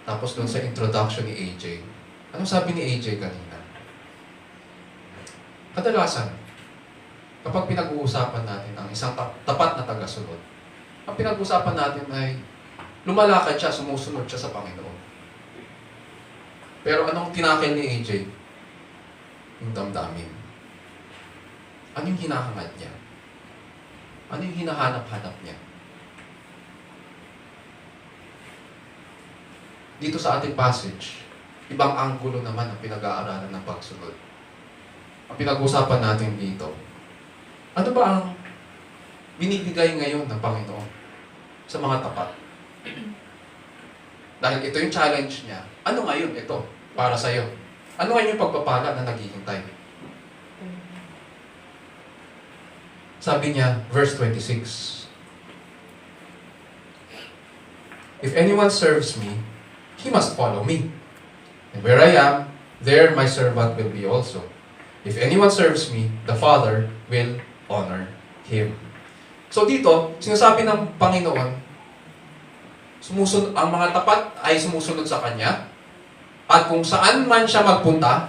tapos doon sa introduction ni AJ. Anong sabi ni AJ kanina? Kadalasan, kapag pinag-uusapan natin ang isang tapat na tagasunod, ang pinag-uusapan natin ay lumalakad siya, sumusunod siya sa Panginoon. Pero anong tinakil ni AJ? Yung damdamin. Ano yung hinahangad niya? Ano yung hinahanap-hanap niya? Dito sa ating passage, ibang anggulo naman ang pinag-aaralan ng pagsunod. Ang pinag-usapan natin dito, ano ba ang binibigay ngayon ng Panginoon sa mga tapat? Dahil ito yung challenge niya. Ano ngayon ito para sa'yo? Ano ngayon yung pagpapala na naghihintay? Sabi niya, verse 26, "If anyone serves me, he must follow me. And where I am, there my servant will be also. If anyone serves me, the Father will honor him." So dito, sinasabi ng Panginoon, ang mga tapat ay sumusunod sa Kanya, at kung saan man siya magpunta,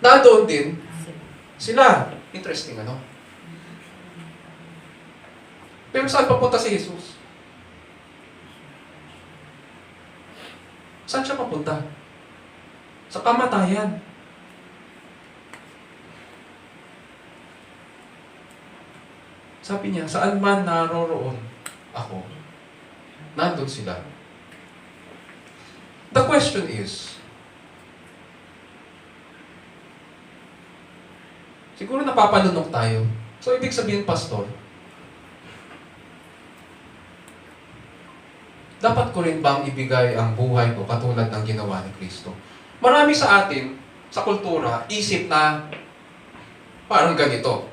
nandoon din sila. Interesting, ano? Pero saan papunta si Jesus? Saan siya papunta? Sa kamatayan. Sabi niya, saan man naroroon ako, nandun sila. The question is, siguro napapalunok tayo. So, ibig sabihin, Pastor, dapat ko rin bang ibigay ang buhay ko katulad ng ginawa ni Kristo? Marami sa atin, sa kultura, isip na parang ganito.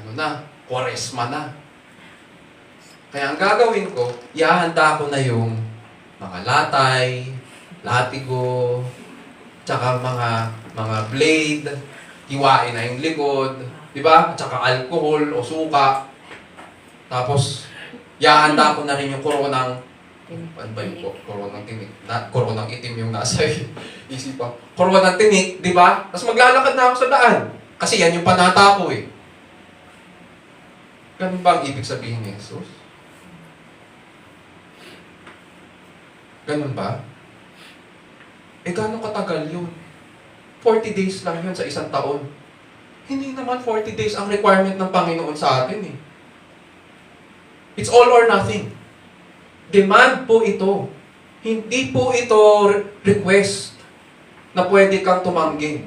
Ano na? Kwaresma na. Kaya ang gagawin ko, ihahanda ko na yung mga latay, latigo, tsaka mga blade, hiwain na yung likod, di ba? Tsaka alcohol o suka. Tapos, ihahanda ko na rin yung koronang, ano ba yung koronang tinik? Koronang itim yung nasa isipan. Koronang tinik, di ba? Tapos maglalakad na ako sa daan. Kasi yan yung panata ko eh. Ganun ba ang ibig sabihin ni Jesus? Ganun ba? Gano'ng katagal yun? 40 days lang yun sa isang taon. Hindi naman 40 days ang requirement ng Panginoon sa atin eh. It's all or nothing. Demand po ito. Hindi po ito request na pwede kang tumanggi.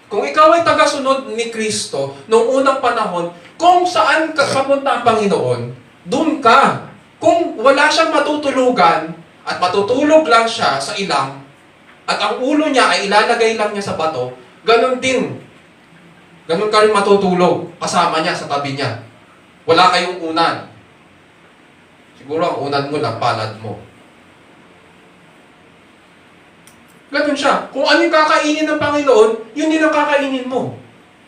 Kung ikaw ay tagasunod ni Kristo, noong unang panahon, kung saan ka papunta ang Panginoon, dun ka. Kung wala siyang matutulugan, at matutulog lang siya sa ilang, at ang ulo niya ay ilalagay lang niya sa bato, ganun din. Ganun ka rin matutulog, kasama niya sa tabi niya. Wala kayong unan. Siguro ang unan mo lang, palad mo. Ganun siya. Kung ano yung kakainin ng Panginoon, yun din ang kakainin mo.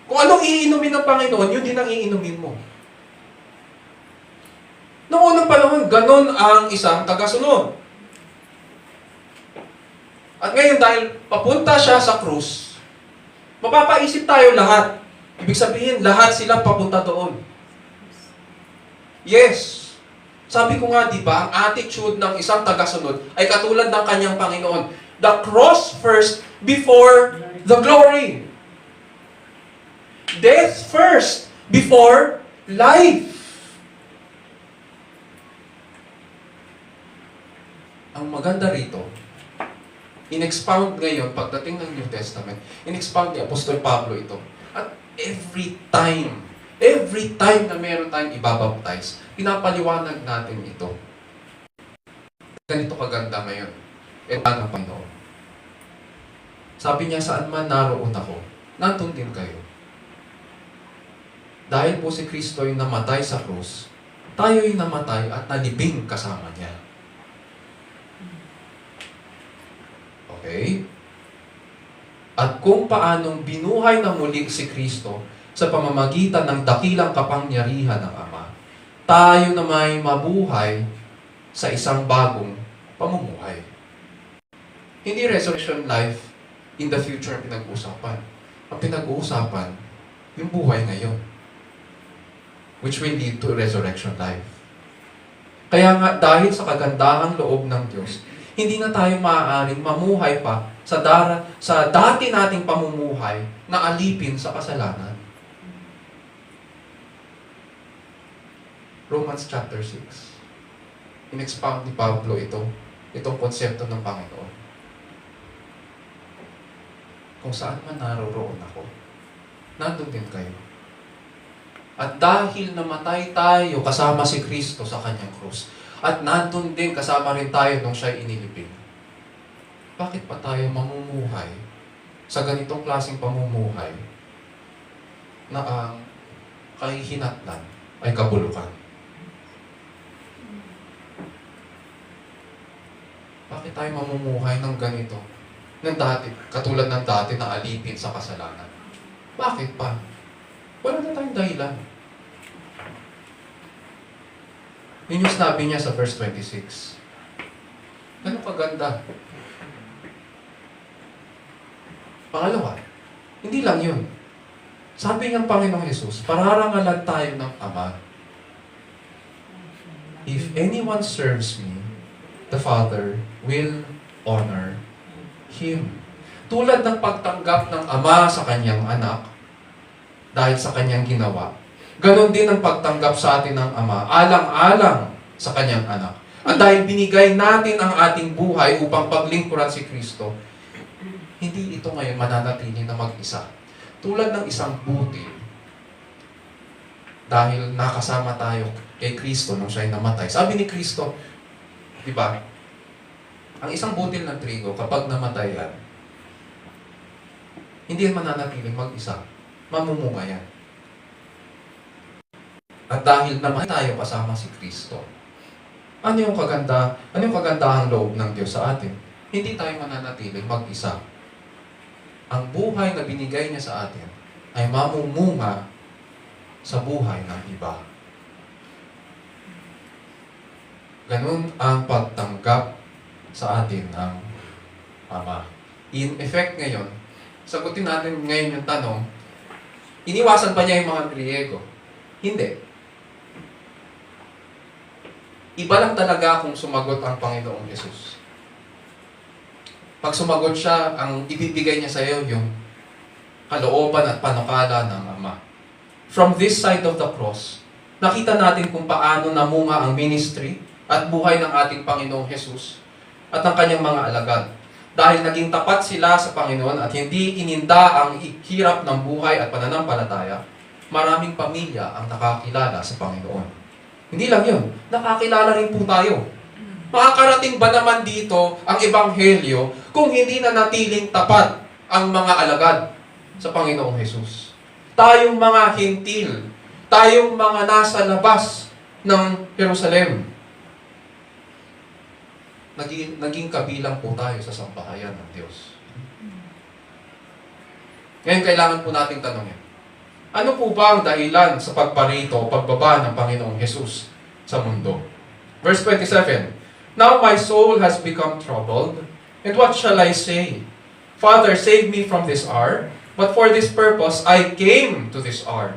Kung anong iinumin ng Panginoon, yun din ang iinumin mo. Noong unang panahon, ganun ang isang tagasunod. At ngayon, dahil papunta siya sa krus, mapapaisip tayo lahat. Ibig sabihin, lahat sila papunta doon. Yes. Sabi ko nga, di ba, ang attitude ng isang tagasunod ay katulad ng kanyang Panginoon. The cross first before the glory. Death first before life. Ang maganda rito, in-expound ngayon, pagdating ng New Testament, in-expound ni Apostol Pablo ito. At every time na meron tayong ibabaptize, pinapaliwanag natin ito. Ganito kaganda ngayon. Ito ang Panginoon. Sabi niya, saan man naroon ako, nandun din kayo. Dahil po si Kristo ay namatay sa krus, tayo'y namatay at nalibing kasama niya. Okay? At kung paanong binuhay na muli si Kristo sa pamamagitan ng dakilang kapangyarihan ng Ama, tayo na may mabuhay sa isang bagong pamumuhay. Hindi resurrection life in the future ang pinag-uusapan. Ang pinag-uusapan, yung buhay ngayon, which will lead to resurrection life. Kaya nga, dahil sa kagandahang loob ng Diyos, hindi na tayo maaaring mamuhay pa sa dati nating pamumuhay na alipin sa kasalanan. Romans chapter 6. In-expound ni Pablo itong konsepto ng Panginoon. Kung saan man naroroon ako, nandun din kayo. At dahil namatay tayo kasama si Kristo sa kanyang krus, at nandun din kasama rin tayo nung siya'y inilipin, bakit pa tayo mamumuhay sa ganitong klaseng pamumuhay na ang kahihinatnan ay kabulukan? Bakit tayo mamumuhay ng ganito? Katulad ng dati na alipin sa kasalanan. Bakit pa? Wala na tayong dahilan. Yun yung sinabi niya sa verse 26. Ganun kaganda. Pangalawa, hindi lang yun. Sabi ng Panginoong Jesus, pararangalan tayo ng Ama. If anyone serves me, the Father will honor Him. Tulad ng pagtanggap ng Ama sa kanyang anak, dahil sa kanyang ginawa, ganon din ang pagtanggap sa atin ng Ama, alang-alang sa kanyang anak. At dahil binigay natin ang ating buhay upang paglingkuran si Kristo, hindi ito ngayon mananatili na mag-isa. Tulad ng isang butil, dahil nakasama tayo kay Kristo nung siya'y namatay. Sabi ni Kristo, di ba, ang isang butil ng trigo, kapag namatay yan, hindi yan mananatiling mag-isa. Mamumunga yan. At dahil naman tayo kasama si Kristo, ano yung kagandahang loob ng Diyos sa atin? Hindi tayo mananatiling mag-isa. Ang buhay na binigay niya sa atin ay mamumunga sa buhay ng iba. Ganun ang pagtanggap sa atin ng Ama. In effect ngayon, sagutin natin ngayon yung tanong, iniwasan pa niya yung mga Griego? Hindi. Iba lang talaga kung sumagot ang Panginoong Yesus. Pag sumagot siya, ang ibibigay niya sa iyo yung kalooban at panukala ng Ama. From this side of the cross, nakita natin kung paano namunga ang ministry at buhay ng ating Panginoong Yesus at ng kanyang mga alagad. Dahil naging tapat sila sa Panginoon at hindi ininda ang hirap ng buhay at pananampalataya, maraming pamilya ang nakakilala sa Panginoon. Hindi lang yun, nakakilala rin po tayo. Makakarating ba naman dito ang Ebanghelyo kung hindi na natiling tapat ang mga alagad sa Panginoong Hesus? Tayong mga hintil, tayong mga nasa labas ng Jerusalem, naging kabilang po tayo sa sambahayan ng Diyos. Ngayon, kailangan po nating tanongin, ano po ba ang dahilan sa pagparito o pagbaba ng Panginoong Hesus sa mundo? Verse 27, Now my soul has become troubled, and what shall I say? Father, save me from this hour, but for this purpose I came to this hour.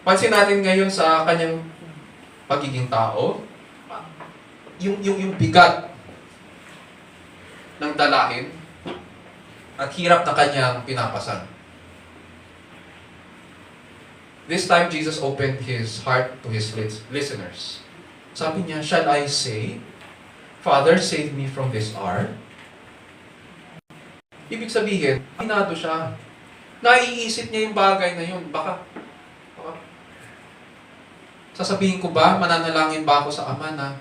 Pansin natin ngayon sa kanyang pagiging tao, yung bigat ng dalahin at hirap na kanyang pinapasan. This time, Jesus opened His heart to His listeners. Sabi niya, shall I say, Father, save me from this hour? Ibig sabihin, hinado siya. Naiisip niya yung bagay na yun. Baka sasabihin ko ba, mananalangin ba ako sa Ama na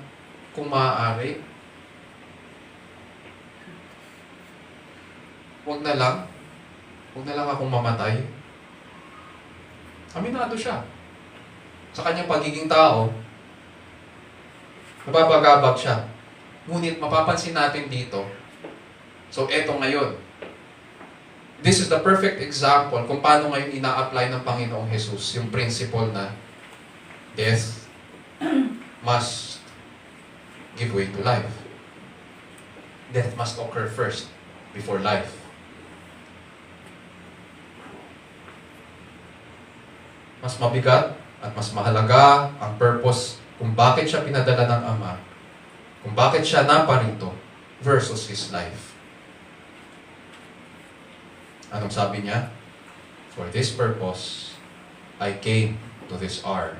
kung maaari? Huwag na lang akong mamatay. Aminado siya. Sa kanyang pagiging tao, nababagabag siya. Ngunit mapapansin natin dito, so eto ngayon, this is the perfect example kung paano ngayon ina-apply ng Panginoong Jesus yung principle na death must give way to life. Death must occur first before life. Mas mabigat at mas mahalaga ang purpose kung bakit siya pinadala ng Ama, kung bakit siya naparito versus His life. Anong sabi niya? For this purpose, I came to this hour.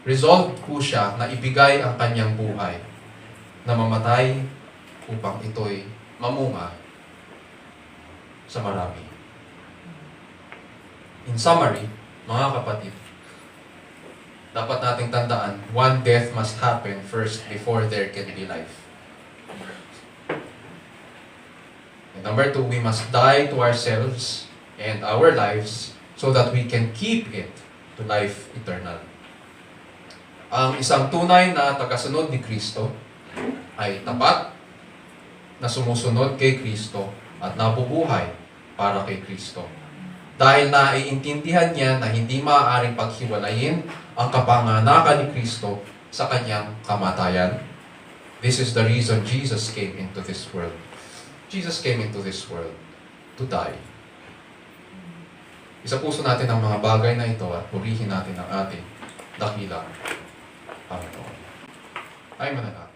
Resolved po siya na ibigay ang kanyang buhay, na mamatay upang ito'y mamunga sa marami. In summary, mga kapatid, dapat nating tandaan, one death must happen first before there can be life. And number two, we must die to ourselves and our lives so that we can keep it to life eternal. Ang isang tunay na tagasunod ni Kristo ay tapat na sumusunod kay Kristo at nabubuhay para kay Kristo. Dahil naiintindihan niya na hindi maaaring paghiwalayin ang kapanganakan ni Kristo sa kanyang kamatayan. This is the reason Jesus came into this world. Jesus came into this world to die. Isa puso natin ang mga bagay na ito at purihin natin ang ating dakilang Panginoon. Ay manalangin.